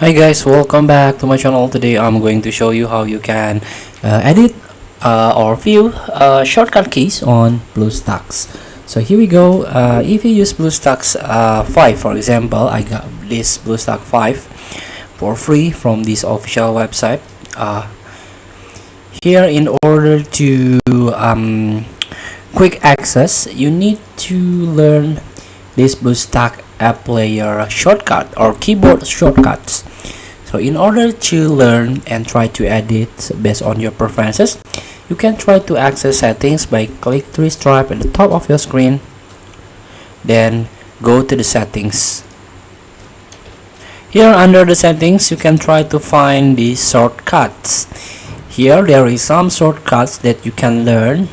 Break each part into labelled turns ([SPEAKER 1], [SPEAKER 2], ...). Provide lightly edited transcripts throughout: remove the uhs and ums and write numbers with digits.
[SPEAKER 1] Hi guys, welcome back to my channel. Today I'm going to show you how you can edit or view shortcut keys on BlueStacks. So here we go. If you use BlueStacks 5, for example, I got this BlueStack 5 for free from this official website. Here, in order to quick access, you need to learn this BlueStack app player shortcut or keyboard shortcuts. So in order to learn and try to edit based on your preferences, you can try to access settings by click three stripe at the top of your screen, then go to the settings. Here under the settings, you can try to find the shortcuts. Here there is some shortcuts that you can learn.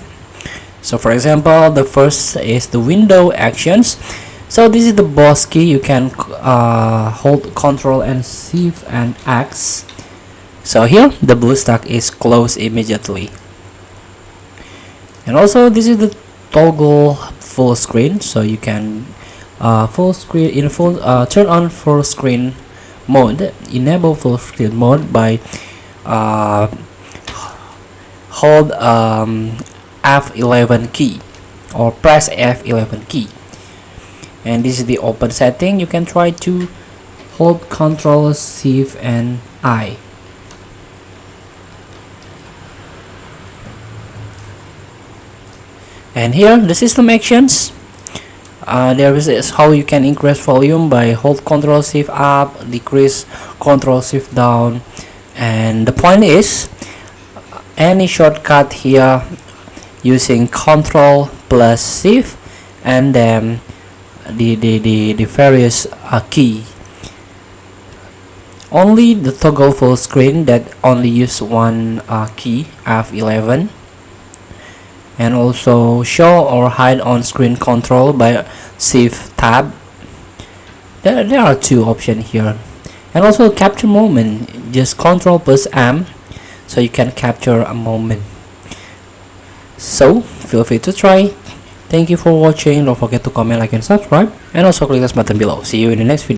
[SPEAKER 1] So for example, the first is the window actions. So this is the boss key. You can hold Ctrl and Shift and X. So here the BlueStack is closed immediately. And also this is the toggle full screen. So you can turn on full screen mode, enable full screen mode by hold F11 key or press F11 key. And this is the open setting. You can try to hold Ctrl, Shift and I. And here the system actions. There is how you can increase volume by hold Ctrl Shift up, decrease Ctrl Shift down. And the point is, any shortcut here using Ctrl plus Shift and then the various key. Only the toggle full screen that only use one key, F11, and also show or hide on screen control by Shift tab. There are two options here. And also capture moment, just Ctrl plus M, so you can capture a moment. So feel free to try. Thank you for watching. Don't forget to comment, like and subscribe, and also click this button below. See you in the next video.